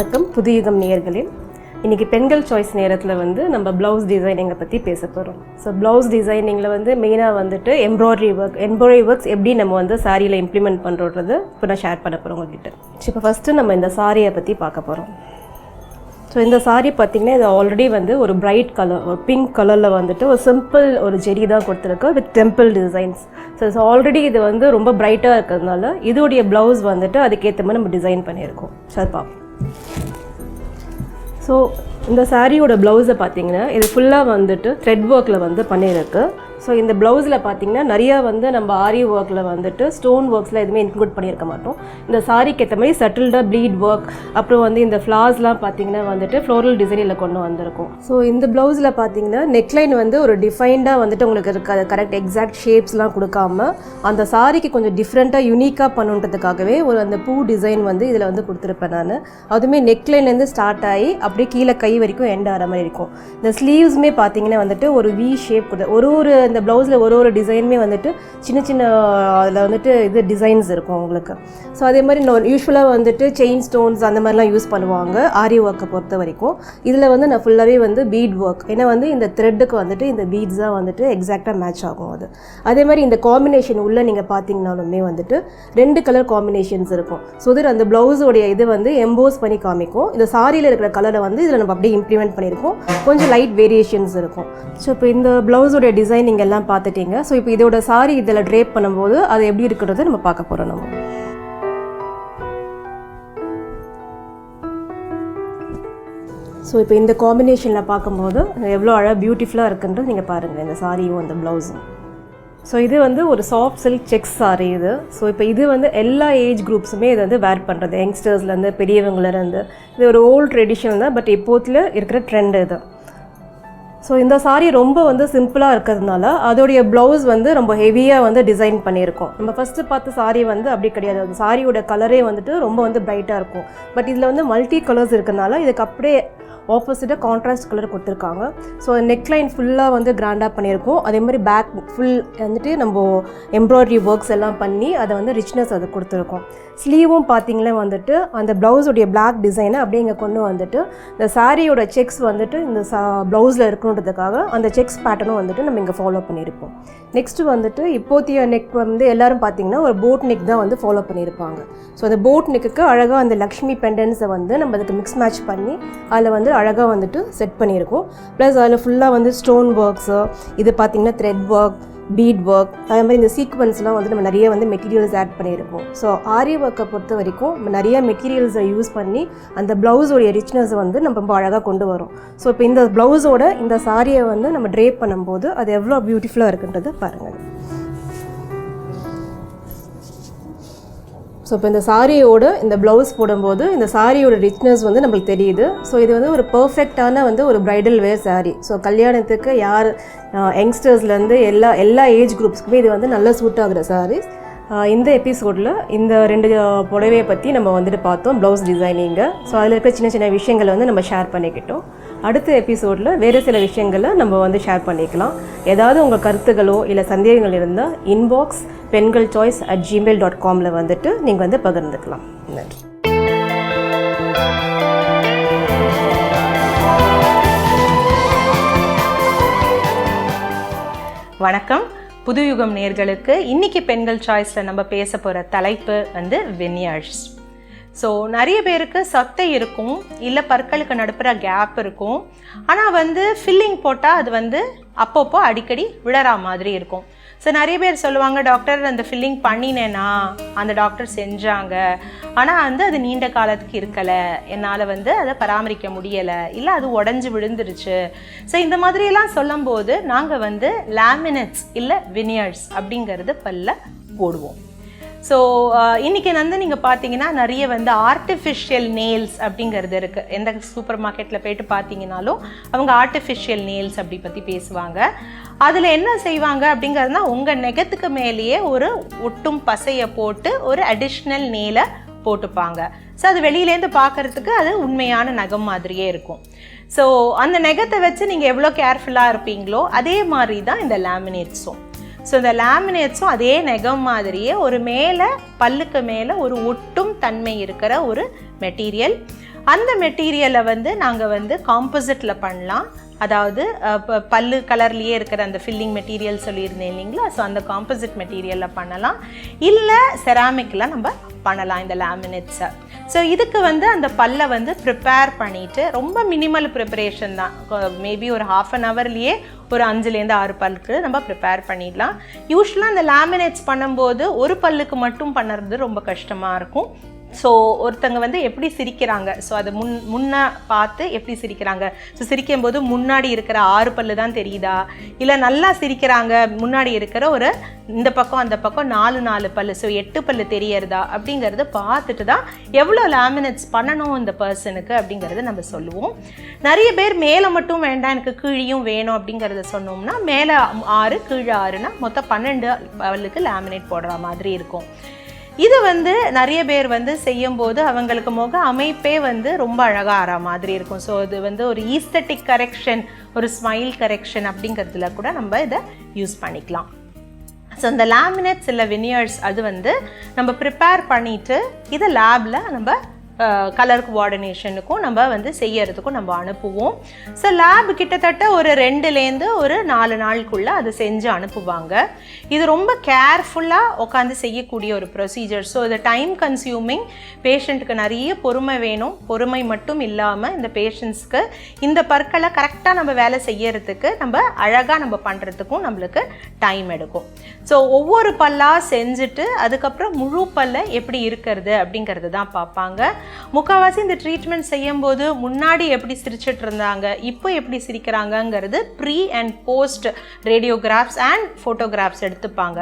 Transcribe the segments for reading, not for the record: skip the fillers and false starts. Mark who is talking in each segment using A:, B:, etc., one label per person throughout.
A: வணக்கம் புதுயுகம் நேயர்களே. இன்றைக்கி பெண்கள் சாய்ஸ் நேரத்தில் வந்து நம்ம ப்ளவுஸ் டிசைனிங்கை பற்றி பேச போகிறோம். ஸோ ப்ளவுஸ் டிசைனிங்கில் வந்து மெயினாக வந்துட்டு எம்ப்ராய்டரி ஒர்க்ஸ் எப்படி நம்ம வந்து சாரியில் இம்ப்ளிமெண்ட் பண்ணுறது இப்போ நான் ஷேர் பண்ண போகிறோம் உங்ககிட்ட. இப்போ ஃபஸ்ட்டு நம்ம இந்த சாரியை பற்றி பார்க்க போகிறோம். ஸோ இந்த சாரி பார்த்திங்கன்னா இது ஆல்ரெடி வந்து ஒரு பிரைட் கலர், ஒரு பிங்க் கலரில் வந்துட்டு ஒரு சிம்பிள் ஒரு ஜெரி தான் கொடுத்துருக்கு with temple designs. So already இது வந்து ரொம்ப பிரைட்டாக இருக்கிறதுனால இதோடைய ப்ளவுஸ் வந்துட்டு அதுக்கேற்ற மாதிரி நம்ம டிசைன் பண்ணியிருக்கோம். சார் பார்ப்போம். ஸோ இந்த சாரியோட ப்ளவுஸை பார்த்திங்கன்னா இது ஃபுல்லாக வந்துட்டு த்ரெட் ஒர்க்கில் வந்து பண்ணியிருக்கு. ஸோ இந்த ப்ளவுஸில் பார்த்திங்கன்னா நிறையா வந்து நம்ம ஆரி ஒர்க்கில் வந்துட்டு ஸ்டோன் ஒர்க்ஸில் எதுவுமே இன்க்ளூட் பண்ணியிருக்க மாட்டோம். இந்த சாரிக்கு ஏற்ற மாதிரி செட்டில்டாக ப்ளீட் ஒர்க், அப்புறம் வந்து இந்த ஃப்ளார்ஸ்லாம் பார்த்திங்கன்னா வந்துட்டு ஃப்ளோரல் டிசைனில் கொண்டு வந்திருக்கும். ஸோ இந்த ப்ளவுஸில் பார்த்திங்கன்னா நெக்லைன் வந்து ஒரு டிஃபைன்டாக வந்துட்டு உங்களுக்கு இருக்க கரெக்ட் எக்ஸாக்ட் ஷேப்ஸ்லாம் கொடுக்காம அந்த சாரிக்கு கொஞ்சம் டிஃப்ரெண்ட்டாக யூனிக்காக பண்ணுன்றதுக்காகவே ஒரு அந்த பூ டிசைன் வந்து இதில் வந்து கொடுத்துருப்பேன் நான். அதுவுமே நெக்லைன்லேருந்து ஸ்டார்ட் ஆகி அப்படியே கீழே கை வரைக்கும் எண்ட் ஆகிற மாதிரி இருக்கும். இந்த ஸ்லீவ்ஸுமே பார்த்திங்கன்னா வந்துட்டு ஒரு வி ஷேப் ஒரு இந்த ப்ளவுஸில் ஒரு டிசைனுமே வந்துட்டு சின்ன சின்ன அதில் வந்துட்டு இது டிசைன்ஸ் இருக்கும் உங்களுக்கு. ஸோ அதே மாதிரி யூஸ்வலாக வந்துட்டு செயின் ஸ்டோன்ஸ் அந்த மாதிரிலாம் யூஸ் பண்ணுவாங்க ஆரி ஒர்க்கை பொறுத்த வரைக்கும். இதில் வந்து நான் ஃபுல்லாகவே வந்து பீட் ஒர்க், ஏன்னா வந்து இந்த த்ரெட்டுக்கு வந்துட்டு இந்த பீட்ஸ் தான் வந்துட்டு எக்ஸாக்டாக மேட்ச் ஆகும் அது. அதே மாதிரி இந்த காம்பினேஷன் உள்ளே நீங்கள் பார்த்தீங்கன்னாலுமே வந்துட்டு 2 கலர் காம்பினேஷன்ஸ் இருக்கும். ஸோ இது அந்த ப்ளவுஸோடைய இது வந்து எம்போஸ் பண்ணி காமிக்கும். இந்த சாரியில் இருக்கிற கலரை வந்து இதில் நம்ம அப்படியே இம்ப்ளிமெண்ட் பண்ணியிருக்கோம். கொஞ்சம் லைட் வேரியேஷன்ஸ் இருக்கும். ஸோ இப்போ இந்த ப்ளவுஸோடைய டிசைன் நீங்கள் எல்லாம் பார்த்துட்டீங்க. ஸோ இப்போ இதோட சாரி இதில் ட்ரேப் பண்ணும்போது அது எப்படி இருக்கிறது நம்ம பார்க்க போகிறோம். நம்ம ஸோ இப்போ இந்த காம்பினேஷனில் பார்க்கும்போது எவ்வளோ அழகாக பியூட்டிஃபுல்லாக இருக்குன்றது நீங்கள் பாருங்கள் இந்த சாரியும் அந்த ப்ளவுஸும். ஸோ இது வந்து ஒரு சாஃப்ட் சில்க் செக்ஸ் சாரி இது. ஸோ இப்போ இது வந்து எல்லா ஏஜ் குரூப்ஸுமே இது வந்து வேர் பண்ணுறது, யங்ஸ்டர்ஸ்லேருந்து பெரியவங்கலேருந்து. இது ஒரு ஓல்ட் ட்ரெடிஷன் தான், பட் இப்போத்தில் இருக்கிற ட்ரெண்ட் இது. ஸோ இந்த சாரீ ரொம்ப வந்து சிம்பிளாக இருக்கிறதுனால அதோடைய ப்ளவுஸ் வந்து ரொம்ப ஹெவியாக வந்து டிசைன் பண்ணியிருக்கோம். நம்ம ஃபஸ்ட்டு பார்த்த சாரீ வந்து அப்படி கிடையாது. அந்த சாரியோட கலரே வந்துட்டு ரொம்ப வந்து பிரைட்டாக இருக்கும். பட் இதில் வந்து மல்டி கலர்ஸ் இருக்கிறதுனால இதுக்கு அப்படியே ஆப்போசிட்டாக கான்ட்ராஸ்ட் கலர் கொடுத்துருக்காங்க. ஸோ நெக்லைன் ஃபுல்லாக வந்து கிராண்டாக பண்ணியிருக்கோம். அதே மாதிரி பேக் ஃபுல் வந்துட்டு நம்ம எம்ப்ராய்டரி ஒர்க்ஸ் எல்லாம் பண்ணி அதை வந்து ரிச்னஸ் அது கொடுத்துருக்கோம். ஸ்லீவும் பார்த்திங்களே வந்துட்டு அந்த ப்ளவுஸுடைய பிளாக் டிசைனை அப்படியே இங்கே கொண்டு வந்துட்டு இந்த சாரியோட செக்ஸ் வந்துட்டு இந்த ப்ளவுஸில் இருக்கணுன்றதுக்காக அந்த செக்ஸ் பேட்டர்னும் வந்துட்டு நம்ம இங்கே ஃபாலோ பண்ணியிருப்போம். நெக்ஸ்ட்டு வந்துட்டு இப்போதைய நெக் வந்து எல்லோரும் பார்த்திங்கன்னா ஒரு போட் நெக் தான் வந்து ஃபாலோ பண்ணியிருப்பாங்க. ஸோ அந்த போட் நெக்குக்கு அழகாக அந்த லக்ஷ்மி பெண்டன்ஸை வந்து நம்ம அதுக்கு மிக்ஸ் மேட்ச் பண்ணி அதில் வந்து அழகாக வந்துட்டு செட் பண்ணியிருக்கோம். ப்ளஸ் அதில் ஃபுல்லாக வந்து ஸ்டோன் ஒர்க்ஸு, இது பார்த்திங்கன்னா த்ரெட் ஒர்க், பீட் ஒர்க், அதே மாதிரி இந்த சீக்வன்ஸ்லாம் வந்து நம்ம நிறைய வந்து மெட்டீரியல்ஸ் ஆட் பண்ணியிருக்கோம். ஸோ ஆரி ஒர்க்கை பொறுத்த வரைக்கும் நம்ம நிறைய மெட்டீரியல்ஸை யூஸ் பண்ணி அந்த ப்ளவுஸோடைய ரிச்னஸை வந்து நம்ம ரொம்ப அழகாக கொண்டு வரோம். ஸோ இப்போ இந்த ப்ளவுஸோட இந்த சாரியை வந்து நம்ம ட்ரேப் பண்ணும்போது அது எவ்வளோ பியூட்டிஃபுல்லாக இருக்குன்றதை பாருங்கள். ஸோ இப்போ இந்த சாரியோட இந்த ப்ளவுஸ் போடும்போது இந்த சாரியோட ரிச்னஸ் வந்து நம்மளுக்கு தெரியுது. ஸோ இது வந்து ஒரு பர்ஃபெக்டான வந்து ஒரு ப்ரைடல் வேர் சாரீ. ஸோ கல்யாணத்துக்கு யார் யங்ஸ்டர்ஸ்லேருந்து எல்லா ஏஜ் குரூப்ஸ்க்குமே இது வந்து நல்லா சூட் ஆகுற சாரீஸ். இந்த எபிசோடில் இந்த 2 புடவையை பற்றி நம்ம வந்துட்டு பார்த்தோம், ப்ளவுஸ் டிசைனிங்கை. ஸோ அதில் இருக்க சின்ன சின்ன விஷயங்களை வந்து நம்ம ஷேர் பண்ணிக்கிட்டோம். அடுத்த எபிசோடில் வேறு சில விஷயங்களை நம்ம வந்து ஷேர் பண்ணிக்கலாம். ஏதாவது உங்கள் கருத்துகளோ இல்லை சந்தேகங்கள் இருந்தால் இன்பாக்ஸ் pengalchoice@gmail.com வந்துட்டு நீங்கள் வந்து பகிர்ந்துக்கலாம். நன்றி.
B: வணக்கம் புதுயுகம் நேயர்களுக்கு. இன்றைக்கி பெண்கள் சாய்ஸில் நம்ம பேச போகிற தலைப்பு வந்து வினியர்ஸ். ஸோ நிறைய பேருக்கு சொத்தை இருக்கும், இல்லை பற்களுக்கு நடுப்புற கேப் இருக்கும். ஆனால் வந்து ஃபில்லிங் போட்டால் அது வந்து அப்பப்போ அடிக்கடி விழறா மாதிரி இருக்கும். ஸோ நிறைய பேர் சொல்லுவாங்க, டாக்டர் அந்த ஃபில்லிங் பண்ணினேன்னா அந்த டாக்டர் செஞ்சாங்க, ஆனால் வந்து அது நீண்ட காலத்துக்கு இருக்கலை, என்னால் வந்து அதை பராமரிக்க முடியலை, இல்லை அது உடஞ்சி விழுந்துருச்சு. ஸோ இந்த மாதிரியெல்லாம் சொல்லும்போது நாங்கள் வந்து லேமினேட்ஸ் இல்லை வினியர்ஸ் அப்படிங்கிறது பல்ல போடுவோம். ஸோ இன்றைக்கி வந்து நீங்கள் பார்த்தீங்கன்னா நிறைய வந்து ஆர்டிஃபிஷியல் நெயில்ஸ் அப்படிங்கிறது இருக்குது. எந்த சூப்பர் மார்க்கெட்டில் போய்ட்டு பார்த்தீங்கன்னாலும் அவங்க ஆர்டிஃபிஷியல் நெயில்ஸ் அப்படி பற்றி பேசுவாங்க. அதில் என்ன செய்வாங்க அப்படிங்கிறதுனா உங்கள் நெகத்துக்கு மேலேயே ஒரு ஒட்டும் பசையை போட்டு ஒரு அடிஷ்னல் நெயிலை போட்டுப்பாங்க. ஸோ அது வெளியிலேருந்து பார்க்குறதுக்கு அது உண்மையான நகம் மாதிரியே இருக்கும். ஸோ அந்த நெகத்தை வச்சு நீங்கள் எவ்வளோ கேர்ஃபுல்லாக இருப்பீங்களோ அதே மாதிரி தான் இந்த லேமினேட்ஸும். ஸோ இந்த லேமினேட்ஸும் அதே நெகம் மாதிரியே ஒரு மேலே பல்லுக்கு மேலே ஒரு ஒட்டும் தன்மை இருக்கிற ஒரு மெட்டீரியல். அந்த மெட்டீரியலை வந்து நாங்கள் வந்து காம்போசிட்டில் பண்ணலாம். அதாவது பல்லு கலர்லேயே இருக்கிற அந்த ஃபில்லிங் மெட்டீரியல் சொல்லியிருந்தேன் இல்லைங்களா, ஸோ அந்த காம்போசிட் மெட்டீரியலில் பண்ணலாம். இல்லை செராமிக்கில் நம்ம பண்ணலாம் இந்த லேமினேட்ஸை. ஸோ இதுக்கு வந்து அந்த பல்லை வந்து ப்ரிப்பேர் பண்ணிவிட்டு, ரொம்ப மினிமல் ப்ரிப்பரேஷன் தான், மேபி ஒரு 1/2 ஹவர்லேயே ஒரு 5லேருந்து 6 பல்லுக்கு நம்ம ப்ரிப்பேர் பண்ணிடலாம். யூஸ்வலாக அந்த லேமினேட்ஸ் பண்ணும்போது ஒரு பல்லுக்கு மட்டும் பண்ணுறது ரொம்ப கஷ்டமாக இருக்கும். ஸோ ஒருத்தங்க வந்து எப்படி சிரிக்கிறாங்க, ஸோ அதை முன்னே பார்த்து எப்படி சிரிக்கிறாங்க, ஸோ சிரிக்கும்போது முன்னாடி இருக்கிற 6 பல்லு தான் தெரியுதா, இல்லை நல்லா சிரிக்கிறாங்க முன்னாடி இருக்கிற ஒரு இந்த பக்கம் அந்த பக்கம் 4 பல்லு, ஸோ 8 பல்லு தெரியறதா அப்படிங்கிறத பார்த்துட்டு தான் எவ்வளோ லேமினேட்ஸ் பண்ணணும் இந்த பர்சனுக்கு அப்படிங்கிறத நம்ம சொல்லுவோம். நிறைய பேர் மேலே மட்டும் வேண்டாம் எனக்கு கீழியும் வேணும் அப்படிங்கிறத சொன்னோம்னா, மேலே 6 கீழே 6னா மொத்தம் 12 பல்லுக்கு லேமினேட் போடுற மாதிரி இருக்கும். இது வந்து நிறைய பேர் வந்து செய்யும்போது அவங்களுக்கு முக அமைப்பே வந்து ரொம்ப அழகாக ஆற மாதிரி இருக்கும். ஸோ இது வந்து ஒரு ஈஸ்தட்டிக் கரெக்ஷன், ஒரு ஸ்மைல் கரெக்ஷன் அப்படிங்கிறதுல கூட நம்ம இதை யூஸ் பண்ணிக்கலாம். ஸோ இந்த லேமினேட்ஸ் இல்லை வினியர்ஸ் அது வந்து நம்ம ப்ரிப்பேர் பண்ணிவிட்டு இதை லேபில் நம்ம கலர் கோஆர்டினேஷனுக்கும் நம்ம வந்து செய்யறதுக்கும் நம்ம அனுப்புவோம். ஸோ லேப் கிட்டத்தட்ட ஒரு 2லேருந்து ஒரு 4 நாளுக்குள்ளே அதை செஞ்சு அனுப்புவாங்க. இது ரொம்ப கேர்ஃபுல்லாக உட்காந்து செய்யக்கூடிய ஒரு ப்ரொசீஜர். ஸோ இது டைம் கன்சியூமிங், பேஷண்ட்டுக்கு நிறைய பொறுமை வேணும். பொறுமை மட்டும் இல்லாமல் இந்த பேஷண்ட்ஸ்க்கு இந்த பற்களை கரெக்டாக நம்ம வேலை செய்யறதுக்கு, நம்ம அழகாக நம்ம பண்ணுறதுக்கும் நம்மளுக்கு டைம் எடுக்கும். ஸோ ஒவ்வொரு பல்லாக செஞ்சுட்டு அதுக்கப்புறம் முழு பல்லை எப்படி இருக்கிறது அப்படிங்கிறது தான் பார்ப்பாங்க. முக்கால்வாசி இந்த ட்ரீட்மெண்ட் செய்யும்போது முன்னாடி எப்படி சிரிச்சிட்டு இருந்தாங்க, இப்போ எப்படி சிரிக்கிறாங்கங்கிறது pre and post radiographs and photographs எடுத்துப்பாங்க.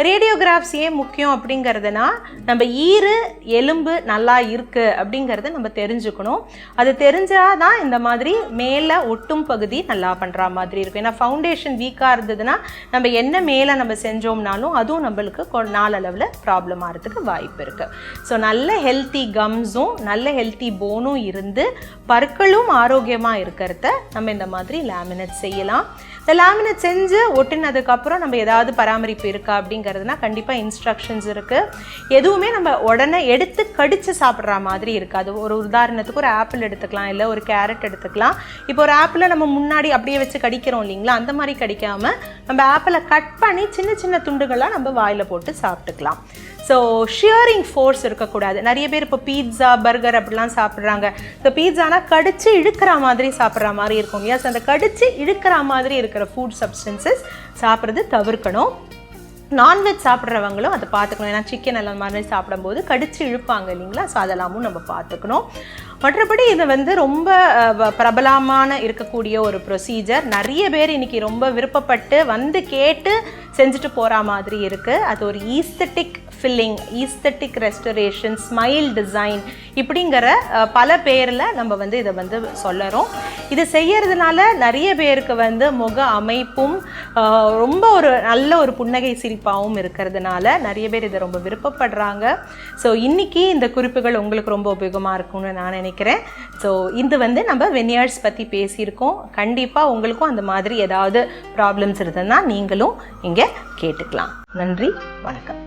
B: ரேடியோகிராஃப்ஸ் ஏன் முக்கியம் அப்படிங்கிறதுனா, நம்ம ஈறு எலும்பு நல்லா இருக்குது அப்படிங்கிறத நம்ம தெரிஞ்சுக்கணும். அது தெரிஞ்சால் தான் இந்த மாதிரி மேலே ஒட்டும் பகுதி நல்லா பண்ணுற மாதிரி இருக்கும். ஏன்னா ஃபவுண்டேஷன் வீக்காக இருந்ததுன்னா நம்ம என்ன மேலே நம்ம செஞ்சோம்னாலும் அதுவும் நம்மளுக்கு நாளளவில் ப்ராப்ளம் ஆகிறதுக்கு வாய்ப்பு இருக்குது. ஸோ நல்ல ஹெல்த்தி கம்ஸும் நல்ல ஹெல்த்தி போனும் இருந்து பற்களும் ஆரோக்கியமாக இருக்கிறத நம்ம இந்த மாதிரி லேமினேட் செய்யலாம். இந்த லேமினேட் செஞ்சு ஒட்டினதுக்கப்புறம் நம்ம ஏதாவது பராமரிப்பு இருக்கா அப்படிங்கிறதுனா கண்டிப்பாக இன்ஸ்ட்ரக்ஷன்ஸ் இருக்குது. எதுவுமே நம்ம உடனே எடுத்து கடித்து சாப்பிட்ற மாதிரி இருக்காது. ஒரு உதாரணத்துக்கு ஒரு ஆப்பிள் எடுத்துக்கலாம், இல்லை ஒரு கேரட் எடுத்துக்கலாம். இப்போ ஒரு ஆப்பிளை நம்ம முன்னாடி அப்படியே வச்சு கடிக்கிறோம் இல்லைங்களா, அந்த மாதிரி கடிக்காமல் நம்ம ஆப்பிளை கட் பண்ணி சின்ன சின்ன துண்டுகளாக நம்ம வாயில் போட்டு சாப்பிட்டுக்கலாம். ஸோ ஷியரிங் ஃபோர்ஸ் இருக்கக்கூடாது. நிறைய பேர் இப்போ பீட்சா பர்கர் அப்படிலாம் சாப்பிட்றாங்க. இந்த பீட்சானா கடிச்சு இழுக்கிற மாதிரி சாப்பிட்ற மாதிரி இருக்கும் இல்லையா, ஸோ அந்த கடிச்சு இழுக்கிற மாதிரி இருக்கிற ஃபுட் சப்ஸ்டன்சஸ் சாப்பிட்றது தவிர்க்கணும். நான்வெஜ் சாப்பிட்றவங்களும் அதை பார்த்துக்கணும். ஏன்னா சிக்கன் எல்லாம் மாதிரி சாப்பிடும்போது கடிச்சு இழுப்பாங்க இல்லைங்களா, ஸோ அதெல்லாமும் நம்ம பார்த்துக்கணும். மற்றபடி இது வந்து ரொம்ப பிரபலமான இருக்கக்கூடிய ஒரு ப்ரொசீஜர். நிறைய பேர் இன்றைக்கி ரொம்ப விருப்பப்பட்டு வந்து கேட்டு செஞ்சுட்டு போகிற மாதிரி இருக்குது. அது ஒரு aesthetic filling, aesthetic restoration, smile design இப்படிங்கிற பல பேரில் நம்ம வந்து இதை வந்து சொல்லறோம். இது செய்யறதுனால நிறைய பேருக்கு வந்து முக அமைப்பும் ரொம்ப ஒரு நல்ல ஒரு புன்னகை சிரிப்பாகவும் இருக்கிறதுனால நிறைய பேர் இதை ரொம்ப விருப்பப்படுறாங்க. ஸோ இன்றைக்கி இந்த குறிப்புகள் உங்களுக்கு ரொம்ப உபயோகமாக இருக்கும்னு நான் நினைக்கிறேன். ஸோ இது வந்து நம்ம வெனியர்ஸ் பற்றி பேசியிருக்கோம். கண்டிப்பாக உங்களுக்கும் அந்த மாதிரி ஏதாவது ப்ராப்ளம்ஸ் இருந்ததுன்னா நீங்களும் இங்கே கேட்டுக்கலாம். நன்றி, வணக்கம்.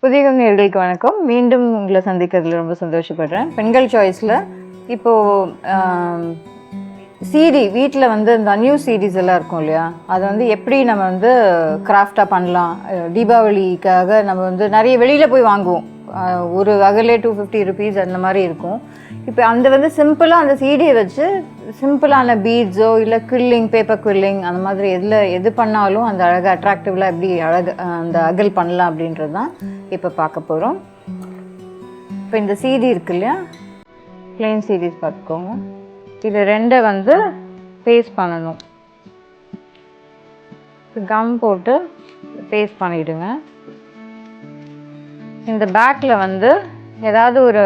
C: புதியகம் நேயர்களுக்கு வணக்கம். மீண்டும் உங்களை சந்திக்கிறதுல ரொம்ப சந்தோஷப்படுறேன். பெண்கள் சாய்ஸில் இப்போது சிடி வீட்டில் வந்து இந்த அன்யூஸ் சிடிஸ் எல்லாம் இருக்கும் இல்லையா, அதை வந்து எப்படி நம்ம வந்து கிராஃப்டாக பண்ணலாம். தீபாவளிக்காக நம்ம வந்து நிறைய வெளியில் போய் வாங்குவோம். ஒரு அகலே 250 rupees அந்த மாதிரி இருக்கும். இப்போ அந்த வந்து சிம்பிளாக அந்த சிடியை வச்சு சிம்பிளான பீட்ஸோ இல்லை குவில்லிங், பேப்பர் குவில்லிங் அந்த மாதிரி எது பண்ணாலும் அந்த அழகாக அட்ராக்டிவ்லாம் எப்படி அந்த அகல் பண்ணலாம் அப்படின்றது தான் இப்போ பார்க்க போகிறோம். இப்போ இந்த சிடி இருக்கு இல்லையா, பிளெயின் சிடிஸ் பார்த்துக்கோங்க. இது 2 வந்து பேஸ்ட் பண்ணணும். கம் போட்டு பேஸ்ட் பண்ணிவிடுங்க. இந்த பேக்கில் வந்து ஏதாவது ஒரு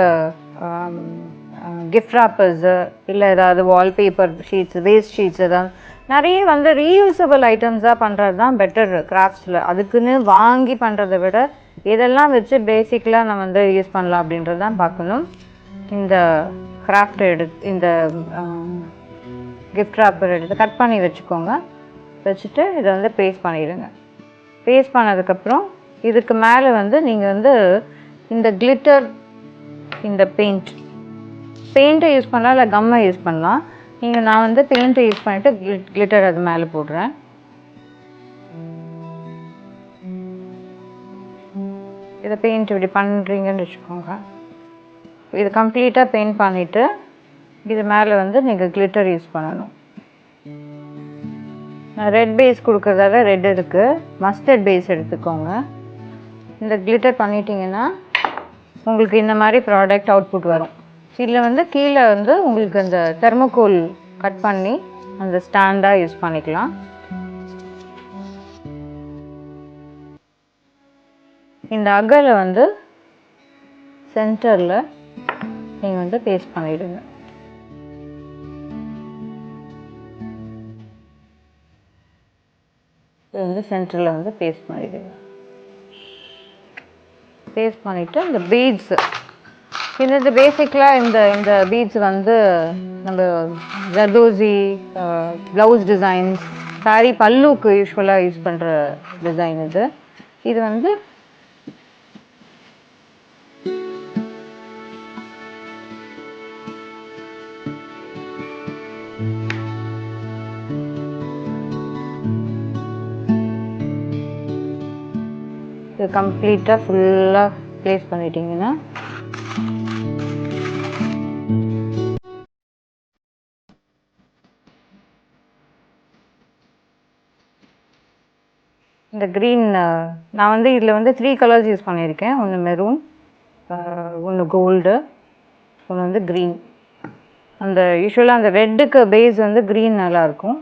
C: கிஃப்ட் ராப்பர்ஸு இல்லை ஏதாவது வால்பேப்பர் ஷீட்ஸ், வேஸ்ட் ஷீட்ஸ், ஏதாவது நிறைய வந்து ரீயூசபிள் ஐட்டம்ஸாக பண்ணுறது தான் பெட்டர் கிராஃப்ட்ஸில். அதுக்குன்னு வாங்கி பண்ணுறதை விட இதெல்லாம் வச்சு பேசிக்கலாக நம்ம வந்து யூஸ் பண்ணலாம் அப்படின்றது தான் பார்க்கணும். இந்த கிராஃப்ட் இந்த கிஃப்ட் ராப்பர் எடுத்து கட் பண்ணி வச்சுக்கோங்க. வச்சுட்டு இதை வந்து பேஸ்ட் பண்ணிடுங்க. பேஸ்ட் பண்ணதுக்கப்புறம் இதுக்கு மேலே வந்து நீங்கள் வந்து இந்த கிளிட்டர், இந்த பெயிண்ட்டை யூஸ் பண்ணலாம், இல்லை கம்மை யூஸ் பண்ணலாம். நான் வந்து பெயிண்ட்டை யூஸ் பண்ணிவிட்டு கிளிட்டர் அது மேலே போடுறேன். இதை பெயிண்ட் இப்படி பண்ணுறீங்கன்னு வச்சுக்கோங்க. இது கம்ப்ளீட்டாக பெயிண்ட் பண்ணிவிட்டு இது மேலே வந்து நீங்கள் கிளிட்டர் யூஸ் பண்ணணும். நான் ரெட் பேஸ் கொடுக்குறதால ரெட் இருக்குது, மஸ்டர்ட் பேஸ் எடுத்துக்கோங்க. இந்த கிளிட்டர் பண்ணிட்டீங்கன்னா உங்களுக்கு இந்த மாதிரி ப்ராடக்ட் அவுட்புட் வரும். இதில் வந்து கீழே வந்து உங்களுக்கு அந்த தெர்மோகோல் கட் பண்ணி அந்த ஸ்டாண்டாக யூஸ் பண்ணிக்கலாம். இந்த அகலை வந்து சென்டரில் நீங்கள் வந்து பேஸ்ட் பண்ணிவிடுங்க. இது வந்து சென்டரில் வந்து பேஸ்ட் பண்ணிவிடுங்க. பேஸ்ட் பண்ணிவிட்டு இந்த பீட்ஸு, இந்த பேசிக்கலாக இந்த பீட்ஸ் வந்து நம்ம ஜர்தோசி, ப்ளவுஸ் டிசைன்ஸ், சாரி பல்லுக்கு யூஸ்வலாக யூஸ் பண்ணுற டிசைன் இது. இது வந்து இது கம்ப்ளீட்டாக ஃபுல்லாக ப்ளேஸ் பண்ணிட்டீங்கன்னா இந்த க்ரீன், நான் வந்து இதில் வந்து 3 கலர்ஸ் யூஸ் பண்ணியிருக்கேன். ஒன்று மெரூன், ஒன்று கோல்டு, ஒன்று வந்து க்ரீன். அந்த யூஸ்வலாக அந்த ரெட்டுக்கு பேஸ் வந்து க்ரீன் நல்லாயிருக்கும்.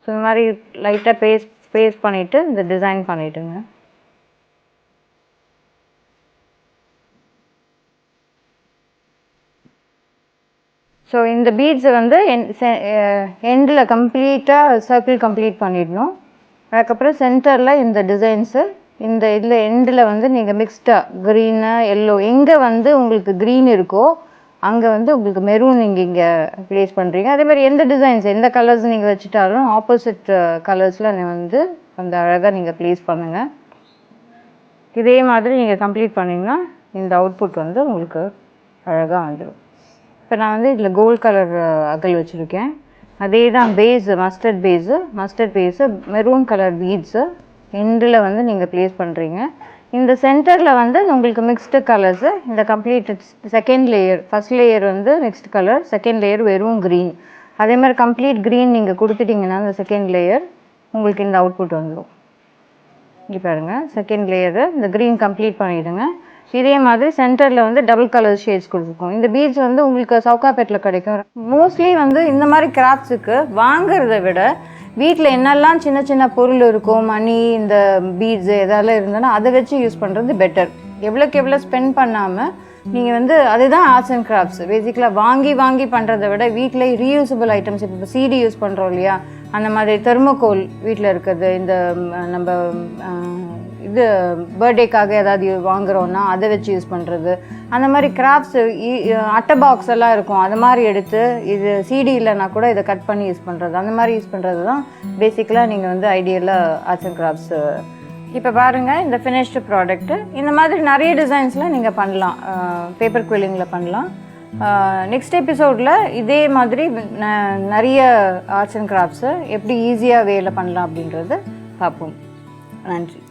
C: ஸோ இந்த மாதிரி லைட்டாக பேஸ்ட் பண்ணிவிட்டு இந்த டிசைன் பண்ணிவிட்டுங்க. ஸோ இந்த பீட்ஸை வந்து எண்டில் கம்ப்ளீட்டாக சர்க்கிள் கம்ப்ளீட் பண்ணிடணும். அதுக்கப்புறம் சென்டரில் இந்த டிசைன்ஸு, இந்த இதில் எண்டில் வந்து நீங்கள் மிக்ஸ்டாக க்ரீனு, எல்லோ, எங்கே வந்து உங்களுக்கு க்ரீன் இருக்கோ அங்கே வந்து உங்களுக்கு மெரூன் நீங்கள் இங்கே ப்ளேஸ் பண்ணுறீங்க. அதேமாதிரி எந்த டிசைன்ஸ், எந்த கலர்ஸ் நீங்கள் வச்சுட்டாலும் ஆப்போசிட் கலர்ஸில் வந்து அந்த அழகாக நீங்கள் ப்ளேஸ் பண்ணுங்கள். இதே மாதிரி நீங்கள் கம்ப்ளீட் பண்ணிங்கன்னா இந்த அவுட்புட் வந்து உங்களுக்கு அழகாக வந்துடும். இப்போ நான் வந்து இதில் கோல்ட் கலர் அகல் வச்சுருக்கேன். அதே தான் base, mustard base maroon colour beads எண்டில் வந்து நீங்கள் ப்ளேஸ் பண்ணுறீங்க. இந்த சென்டரில் வந்து உங்களுக்கு மிக்ஸ்டு கலர்ஸு, இந்த complete second layer, first layer வந்து மிக்ஸ்டு கலர், செகண்ட் லேயர் வெறும் க்ரீன். அதே மாதிரி கம்ப்ளீட் க்ரீன் நீங்கள் கொடுத்துட்டிங்கன்னா அந்த செகண்ட் லேயர் உங்களுக்கு இந்த அவுட்புட் வந்துடும். இங்கே பாருங்கள், செகண்ட் லேயரு இந்த க்ரீன் கம்ப்ளீட் பண்ணிவிடுங்க. இதே மாதிரி சென்டரில் வந்து டபுள் கலர் ஷேட்ஸ் கொடுத்துருக்கோம். இந்த பீட்ஸ் வந்து உங்களுக்கு சவுகாப்பேட்டில் கிடைக்கும். மோஸ்ட்லி வந்து இந்த மாதிரி கிராஃப்ட்ஸுக்கு வாங்கிறத விட வீட்டில் என்னெல்லாம் சின்ன சின்ன பொருள் இருக்கும், மணி, இந்த பீட்ஸு எதெல்லாம் இருந்ததுன்னா அதை வச்சு யூஸ் பண்ணுறது பெட்டர். எவ்வளோக்கு எவ்வளோ ஸ்பெண்ட் பண்ணாமல் நீங்கள் வந்து அதுதான் ஆர்ட்ஸ் அண்ட் கிராஃப்ட்ஸ். பேசிக்கலாக வாங்கி பண்ணுறதை விட வீட்டில் ரீயூசபிள் ஐட்டம்ஸ், இப்போ சிடி யூஸ் பண்ணுறோம் இல்லையா, அந்த மாதிரி தெர்மோகோல் வீட்டில் இருக்கிறது, இந்த நம்ம இது பர்த்டேக்காக ஏதாவது வாங்குகிறோன்னா அதை வச்சு யூஸ் பண்ணுறது, அந்த மாதிரி கிராஃப்ட்ஸு, அட்டை பாக்ஸ் எல்லாம் இருக்கும், அது மாதிரி எடுத்து இது சிடி இல்லைன்னா கூட இதை கட் பண்ணி யூஸ் பண்ணுறது, அந்த மாதிரி யூஸ் பண்ணுறது தான் பேசிக்கலாக நீங்கள் வந்து ஐடியலாக ஆர்ட்ஸ் அண்ட் கிராஃப்ட்ஸு. இப்போ பாருங்கள் இந்த ஃபினிஷ்டு ப்ராடக்ட்டு. இந்த மாதிரி நிறைய டிசைன்ஸ்லாம் நீங்கள் பண்ணலாம், பேப்பர் குவில்லிங்கில் பண்ணலாம். நெக்ஸ்ட் எபிசோடில் இதே மாதிரி நிறைய ஆர்ட்ஸ் அண்ட் கிராஃப்ட்ஸு எப்படி ஈஸியாக வேலை பண்ணலாம் அப்படின்றது பார்ப்போம். நன்றி.